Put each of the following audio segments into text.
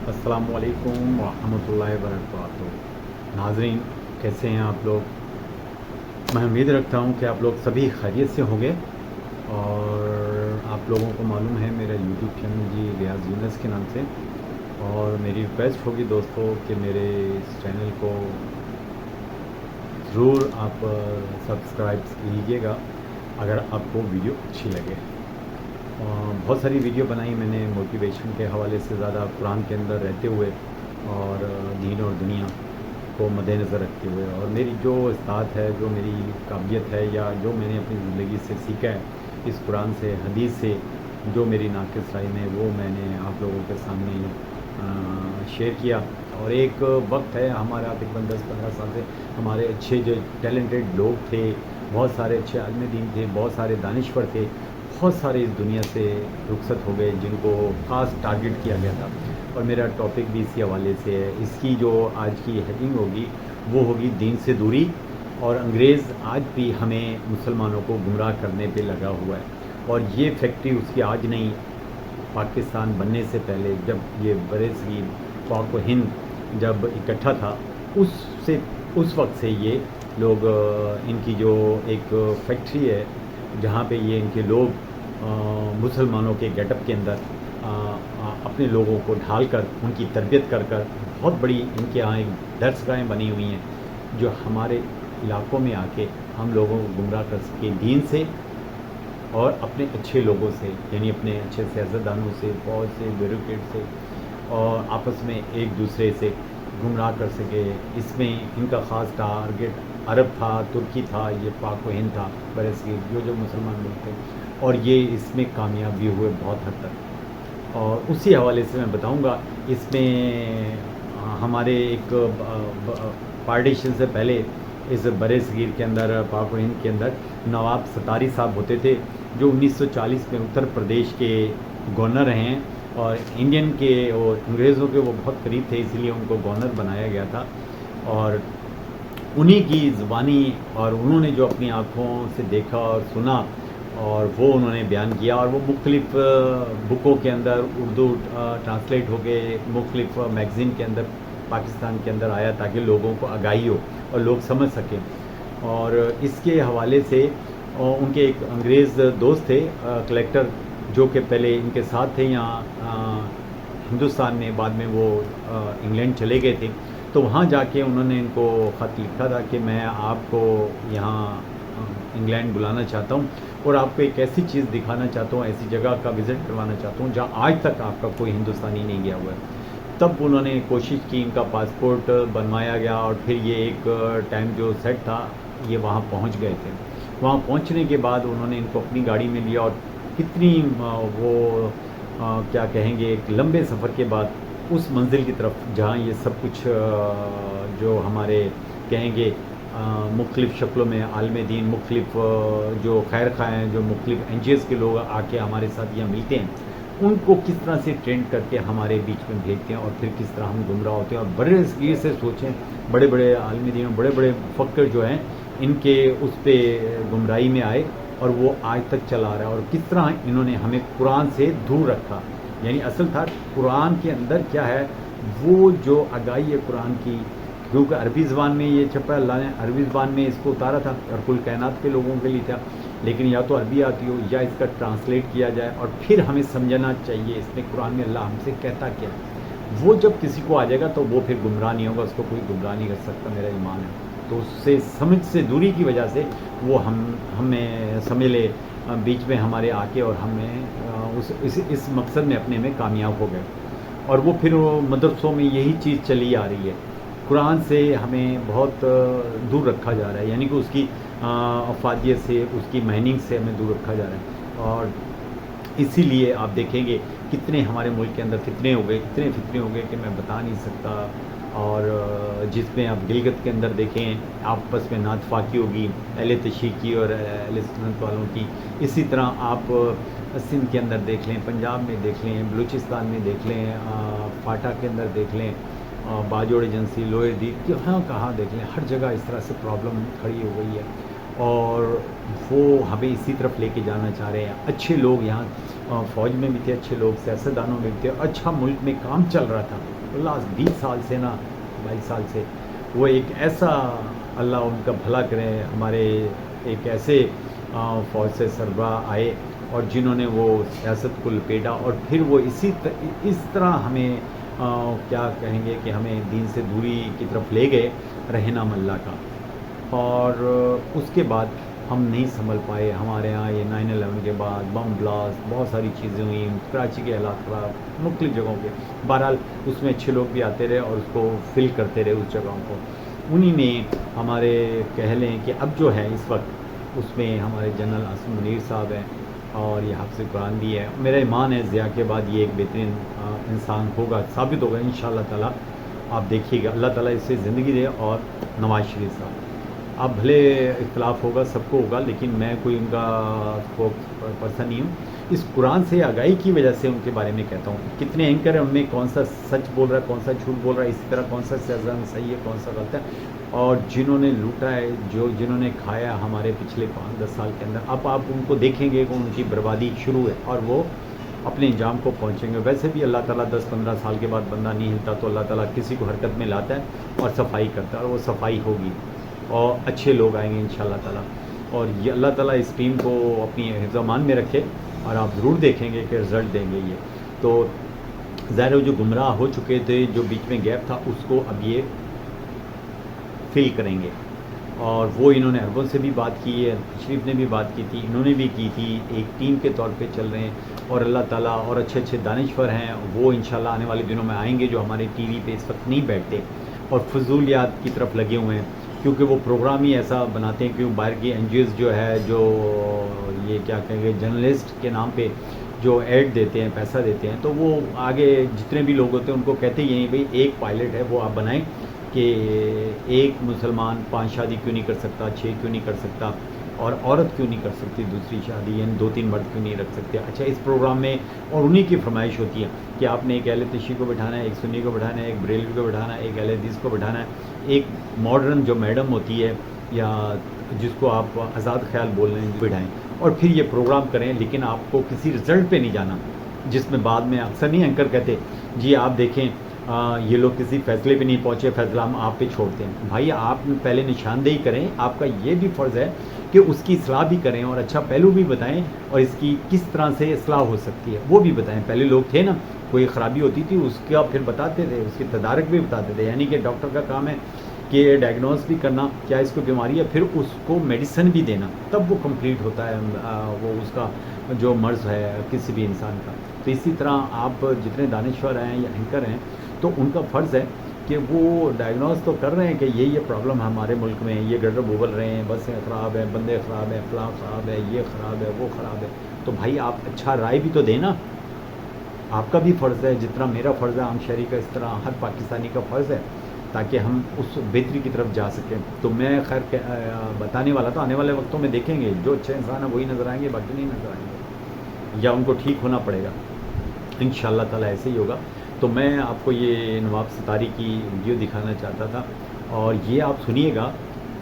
अस्सलाम वालेकुम रहमतुल्लाहि व बरकातुहू। नाज़रीन, कैसे हैं आप लोग? मैं उम्मीद रखता हूं कि आप लोग सभी खैरियत से होंगे। और आप लोगों को मालूम है मेरा यूट्यूब चैनल जी रियाज यूनस के नाम से, और मेरी रिक्वेस्ट होगी दोस्तों कि मेरे इस चैनल को ज़रूर आप सब्सक्राइब कीजिएगा अगर आपको वीडियो अच्छी लगे। बहुत सारी वीडियो बनाई मैंने मोटिवेशन के हवाले से, ज़्यादा कुरान के अंदर रहते हुए और दीन और दुनिया को मद्देनज़र रखते हुए, और मेरी जो इस्तात है, जो मेरी काबिलियत है, या जो मैंने अपनी ज़िंदगी से सीखा है इस कुरान से, हदीस से, जो मेरी नाक़िस राय में, वो मैंने आप लोगों के सामने शेयर किया। और एक वक्त है हमारा तकरीबन 10-15 साल से हमारे अच्छे जो टैलेंटेड लोग थे, बहुत सारे अच्छे आलिम दीन थे, बहुत सारे दानिश्वर थे, बहुत सारे इस दुनिया से रुखसत हो गए जिनको ख़ास टारगेट किया गया था। और मेरा टॉपिक भी इसी हवाले से है। इसकी जो आज की हेडिंग होगी वो होगी दीन से दूरी, और अंग्रेज़ आज भी हमें मुसलमानों को गुमराह करने पे लगा हुआ है। और ये फैक्ट्री उसकी आज नहीं, पाकिस्तान बनने से पहले जब ये बरेसगीर पाक व हिंद जब इकट्ठा था, उस वक्त से ये लोग इनकी जो एक फैक्ट्री है जहाँ पे ये इनके लोग मुसलमानों के गेटअप के अंदर अपने लोगों को ढालकर उनकी तरबियत कर बहुत बड़ी इनके यहाँ एक दर्सगाहें बनी हुई हैं जो हमारे इलाक़ों में आके हम लोगों को गुमराह कर सके दीन से और अपने अच्छे लोगों से, यानी अपने अच्छे सियासतदानों से, फौज से, ब्यूरोक्रेट से, और आपस में एक दूसरे से गुमराह कर सके। इसमें इनका ख़ास टारगेट अरब था, तुर्की था, ये पाक व हिंद था, बरसगीर जो मुसलमान लोग थे, और ये इसमें कामयाब भी हुए बहुत हद तक। और उसी हवाले से मैं बताऊंगा। इसमें हमारे एक पार्टीशन से पहले इस बरसगीर के अंदर, पाक व हिंद के अंदर नवाब सतारी साहब होते थे, जो 1940 में उत्तर प्रदेश के गवर्नर हैं, और इंडियन के और अंग्रेज़ों के वो बहुत करीब थे, इसलिए उनको गवर्नर बनाया गया था। और उन्हीं की ज़ुबानी, और उन्होंने जो अपनी आँखों से देखा और सुना, और वो उन्होंने बयान किया, और वो मुख्तलिफ़ बुकों के अंदर उर्दू ट्रांसलेट हो गए, मुख्तलिफ़ मैगज़ीन के अंदर पाकिस्तान के अंदर आया, ताकि लोगों को आगाही हो और लोग समझ सकें। और इसके हवाले से उनके एक अंग्रेज़ दोस्त थे, कलेक्टर, जो कि पहले इनके साथ थे यहाँ हिंदुस्तान में, बाद में वो इंग्लैंड चले गए थे। तो वहाँ जाके उन्होंने इनको ख़त लिखा था कि मैं आपको यहाँ इंग्लैंड बुलाना चाहता हूँ, और आपको एक ऐसी चीज़ दिखाना चाहता हूँ, ऐसी जगह का विज़िट करवाना चाहता हूँ जहाँ आज तक आपका कोई हिंदुस्तानी नहीं गया हुआ है। तब उन्होंने कोशिश की, इनका पासपोर्ट बनवाया गया, और फिर ये एक टाइम जो सेट था, ये वहाँ पहुँच गए थे। वहाँ पहुँचने के बाद उन्होंने इनको अपनी गाड़ी में लिया, और कितनी वो क्या कहेंगे, एक लंबे सफ़र के बाद उस मंजिल की तरफ जहाँ ये सब कुछ जो हमारे कहेंगे मुख्तलिफ़ शक्लों में आलिम दीन, मुख्तलिफ़ जो खैर खां हैं, जो मुख्तलिफ़ एनजीओज़ के लोग आके हमारे साथ यहाँ मिलते हैं, उनको किस तरह से ट्रेंड करके हमारे बीच में भेजते हैं, और फिर किस तरह हम गुमराह होते हैं। और बड़े इसलिए से सोचें, बड़े बड़े आलिम दीन, बड़े बड़े मुफक्किर जो हैं, इनके उस पर गुमराही में आए, और वो आज तक चला रहा है। और किस तरह इन्होंने हमें कुरान से दूर रखा, यानी असल था कुरान के अंदर क्या है, वो जो आगाही है कुरान की, क्योंकि अरबी ज़बान में ये छपा, अल्लाह ने अरबी ज़बान में इसको उतारा था, और कुल कायनात के लोगों के लिए था। लेकिन या तो अरबी आती हो, या इसका ट्रांसलेट किया जाए, और फिर हमें समझना चाहिए इसमें कुरान में अल्लाह हमसे कहता क्या है। वो जब किसी को आ जाएगा तो वो फिर गुमराह नहीं होगा, उसको कोई गुमराह नहीं कर सकता, मेरा ईमान है। तो उससे समझ से दूरी की वजह से वो हमें समझ ले बीच में हमारे आके, और हमें इस मकसद में अपने में कामयाब हो गए। और वो फिर मदरसों में यही चीज़ चली आ रही है, कुरान से हमें बहुत दूर रखा जा रहा है, यानी कि उसकी अफादियत से, उसकी मीनिंग से हमें दूर रखा जा रहा है। और इसीलिए आप देखेंगे कितने हमारे मुल्क के अंदर कितने हो गए, कितने फितने हो गए कि मैं बता नहीं सकता। और जिसमें आप गिलगित के अंदर देखें, आपस में नातफाकी होगी अहले तशरीक़ की और अहले सुन्नत वालों की। इसी तरह आप सिंध के अंदर देख लें, पंजाब में देख लें, बलूचिस्तान में देख लें, फाटा के अंदर देख लें, बाजोड़ एजेंसी, लोअर दी, कहाँ देख लें, हर जगह इस तरह से प्रॉब्लम खड़ी हो गई है। और वो हमें इसी तरफ लेके जाना चाह रहे हैं। अच्छे लोग यहाँ फ़ौज में भी थे, अच्छे लोग सियासतदानों में भी थे, अच्छा मुल्क में काम चल रहा था, لاسٹ 20 سال سے نا 22 سال سے وہ ایک ایسا اللہ ان کا بھلا کرے ہمارے ایک ایسے فوج سے سربراہ آئے اور جنہوں نے وہ سیاست کو لپیٹا اور پھر وہ اس طرح ہمیں کیا کہیں گے کہ ہمیں دین سے دوری کی طرف لے گئے رہنام اللہ کا. اور اس کے بعد ہم نہیں سنبھل پائے. ہمارے ہاں یہ 9/11 کے بعد بم بلاسٹ بہت ساری چیزیں ہوئیں, کراچی کے حالات خراب مختلف جگہوں پہ. بہرحال اس میں اچھے لوگ بھی آتے رہے اور اس کو فل کرتے رہے اس جگہوں کو. انہی میں ہمارے کہہ لیں کہ اب جو ہے اس وقت اس میں ہمارے جنرل عاصم منیر صاحب ہیں اور یہ حافظ قرآن بھی ہے. میرا ایمان ہے ضیاء کے بعد یہ ایک بہترین انسان ہوگا, ثابت ہوگا انشاءاللہ تعالیٰ. آپ دیکھیے گا اللہ تعالیٰ اس سے زندگی دے. اور نواز شریف صاحب, اب بھلے اختلاف ہوگا سب کو ہوگا لیکن میں کوئی ان کا اسپوکس پرسن نہیں ہوں. اس قرآن سے آگاہی کی وجہ سے ان کے بارے میں کہتا ہوں. کتنے اینکر ہیں ان میں کون سا سچ بول رہا ہے کون سا جھوٹ بول رہا ہے, اسی طرح کون سا سیاست صحیح ہے کون سا غلط ہے. اور جنہوں نے لوٹا ہے جنہوں نے کھایا ہمارے پچھلے 5-10 سال کے اندر, اب آپ ان کو دیکھیں گے کہ ان کی بربادی شروع ہے اور وہ اپنے انجام کو پہنچیں گے. ویسے بھی اللہ تعالیٰ 10-15 سال کے بعد بندہ نہیں ہلتا تو اللہ تعالیٰ کسی کو حرکت میں لاتا ہے اور صفائی کرتا ہے, اور وہ صفائی ہوگی اور اچھے لوگ آئیں گے انشاءاللہ تعالیٰ. اور یہ اللہ تعالیٰ اس ٹیم کو اپنی حفظ و امان میں رکھے اور آپ ضرور دیکھیں گے کہ رزلٹ دیں گے یہ. تو ظاہر ہے جو گمراہ ہو چکے تھے, جو بیچ میں گیپ تھا, اس کو اب یہ فل کریں گے. اور وہ انہوں نے عربوں سے بھی بات کی ہے, شریف نے بھی بات کی تھی, انہوں نے بھی کی تھی, ایک ٹیم کے طور پہ چل رہے ہیں. اور اللہ تعالیٰ اور اچھے اچھے دانشور ہیں وہ انشاءاللہ آنے والے دنوں میں آئیں گے جو ہمارے ٹی وی پہ اس وقت نہیں بیٹھتے اور فضولیات کی طرف لگے ہوئے ہیں, کیونکہ وہ پروگرام ہی ایسا بناتے ہیں کہ باہر کی این جی اوز جو ہے جو یہ کیا کہیں گے جرنلسٹ کے نام پہ جو ایڈ دیتے ہیں پیسہ دیتے ہیں, تو وہ آگے جتنے بھی لوگ ہوتے ہیں ان کو کہتے ہی ہیں بھئی ایک پائلٹ ہے وہ آپ بنائیں کہ ایک مسلمان 5 شادی کیوں نہیں کر سکتا, 6 کیوں نہیں کر سکتا, اور عورت کیوں نہیں کر سکتی دوسری شادی, یعنی 2-3 مرد کیوں نہیں رکھ سکتے. اچھا اس پروگرام میں اور انہی کی فرمائش ہوتی ہے کہ آپ نے ایک اہل تشیع کو بٹھانا ہے, ایک سنی کو بٹھانا ہے, ایک بریلوی کو بٹھانا ہے, ایک اہل حدیث کو بٹھانا ہے, ایک ماڈرن جو میڈم ہوتی ہے یا جس کو آپ آزاد خیال بول رہے ہیں بٹھائیں, اور پھر یہ پروگرام کریں. لیکن آپ کو کسی رزلٹ پہ نہیں جانا جس میں بعد میں اکثر نہیں اینکر کہتے جی آپ دیکھیں یہ لوگ کسی فیصلے پہ نہیں پہنچے, فیصلہ ہم آپ پہ چھوڑتے ہیں. بھائی آپ پہلے نشاندہی کریں, آپ کا یہ بھی فرض ہے کہ اس کی اصلاح بھی کریں اور اچھا پہلو بھی بتائیں اور اس کی کس طرح سے اصلاح ہو سکتی ہے وہ بھی بتائیں. پہلے لوگ تھے نا, کوئی خرابی ہوتی تھی اس کا پھر بتاتے تھے, اس کی تدارک بھی بتاتے تھے. یعنی کہ ڈاکٹر کا کام ہے کہ ڈائگنوز بھی کرنا کیا اس کو بیماری ہے, پھر اس کو میڈیسن بھی دینا, تب وہ کمپلیٹ ہوتا ہے وہ اس کا جو مرض ہے کسی بھی انسان کا. تو اسی طرح آپ جتنے دانشور ہیں یا اینکر ہیں تو ان کا فرض ہے کہ وہ ڈائگنوز تو کر رہے ہیں کہ یہ پرابلم ہے ہمارے ملک میں, یہ گڈر بوبل رہے ہیں, بسیں خراب ہیں, بندے خراب ہیں, فلاں خراب ہے, یہ خراب ہے, وہ خراب ہے. تو بھائی آپ اچھا رائے بھی تو دینا, آپ کا بھی فرض ہے جتنا میرا فرض ہے عام شہری کا, اس طرح ہر پاکستانی کا فرض ہے تاکہ ہم اس بہتری کی طرف جا سکیں. تو میں خیر بتانے والا تھا, آنے والے وقتوں میں دیکھیں گے جو اچھے انسان ہیں وہی نظر آئیں گے, باقی نہیں نظر آئیں گے, یا ان کو ٹھیک ہونا پڑے گا انشاءاللہ تعالیٰ, ایسے ہی ہوگا. تو میں آپ کو یہ نواب ستاری کی ویڈیو دکھانا چاہتا تھا, اور یہ آپ سنیے گا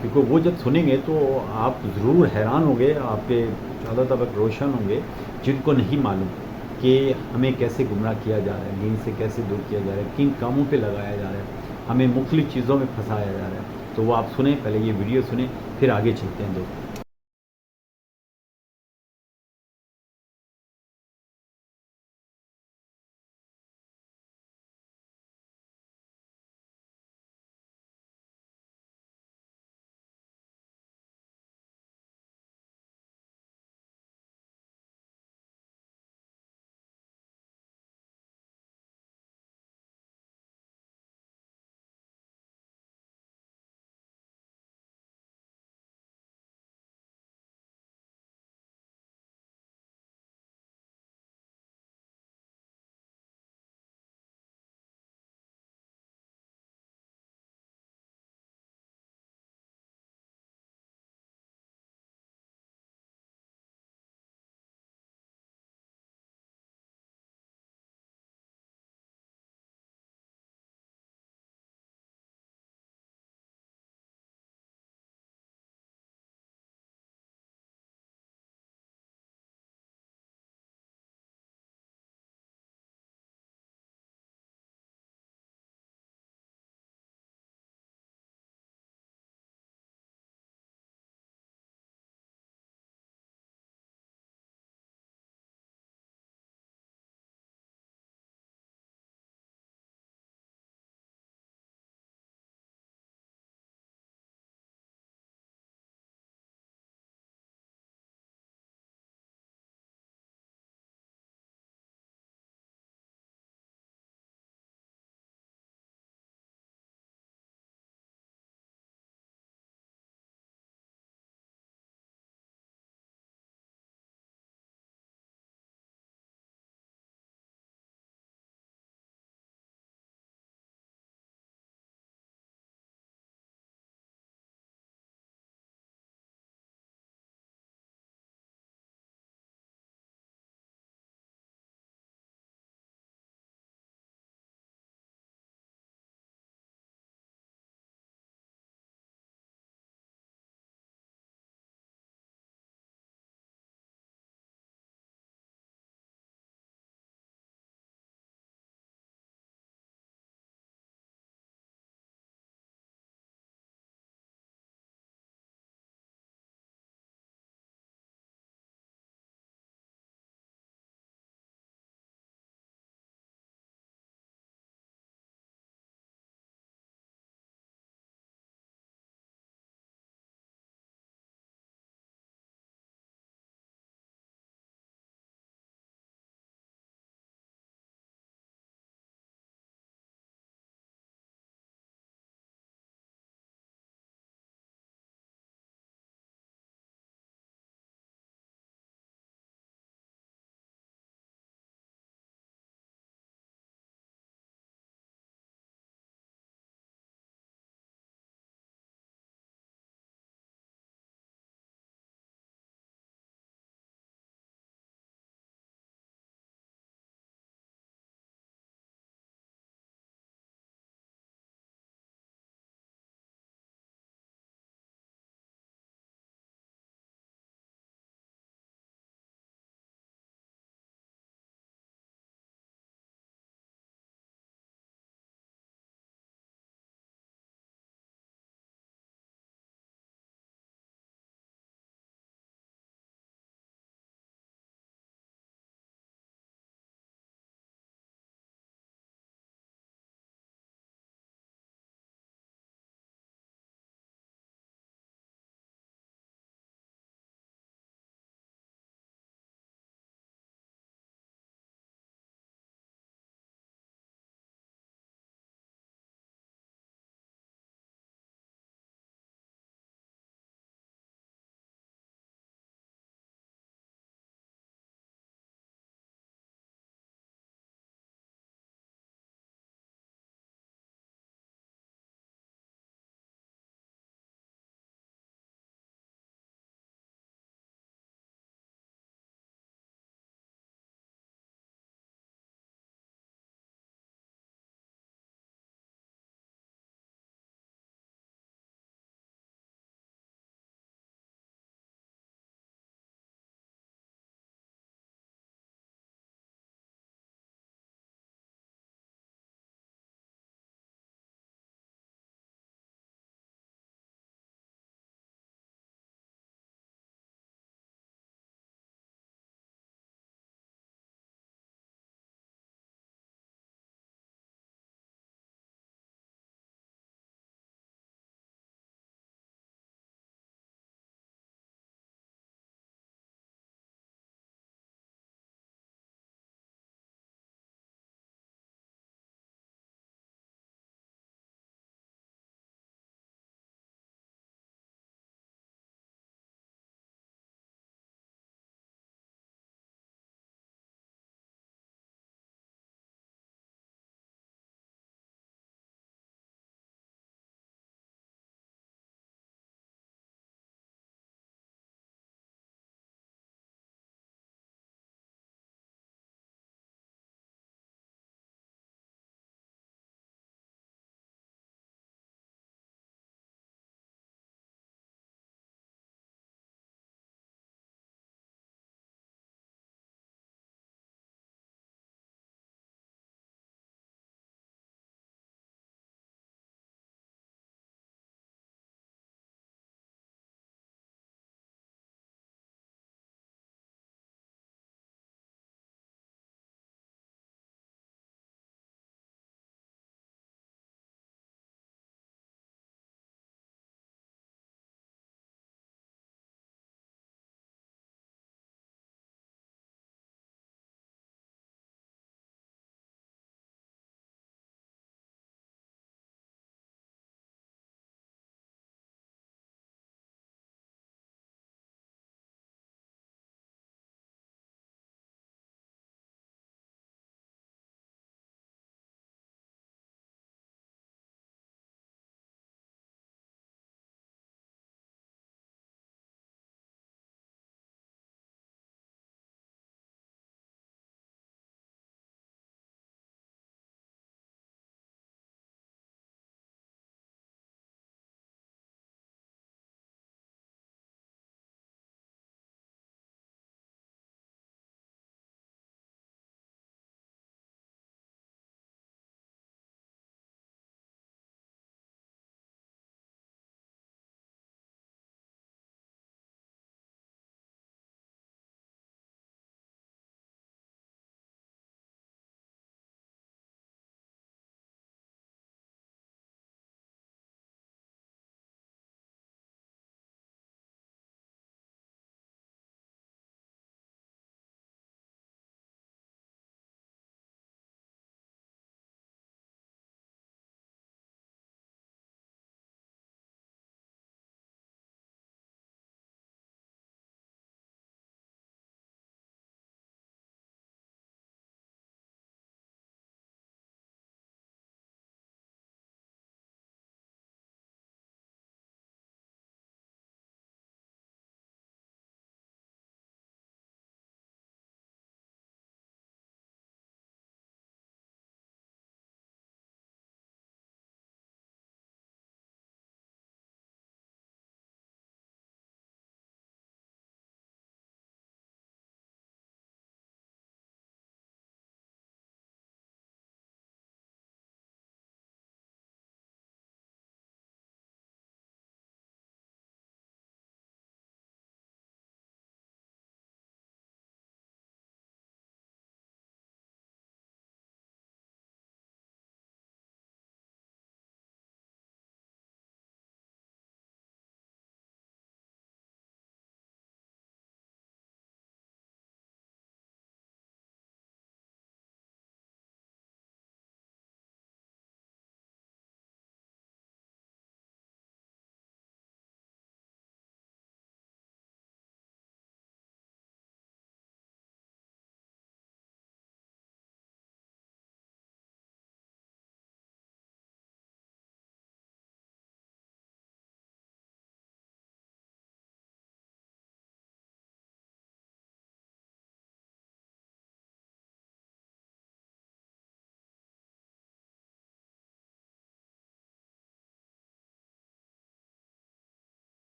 کیونکہ وہ جب سنیں گے تو آپ ضرور حیران ہوں گے, آپ کے 14 طبق روشن ہوں گے جن کو نہیں معلوم کہ ہمیں کیسے گمراہ کیا جا رہا ہے, دین سے کیسے دور کیا جا رہا ہے, کن کاموں پہ لگایا جا رہا ہے, ہمیں مختلف چیزوں میں پھنسایا جا رہا ہے. تو وہ آپ سنیں, پہلے یہ ویڈیو سنیں پھر آگے چلتے ہیں دوست.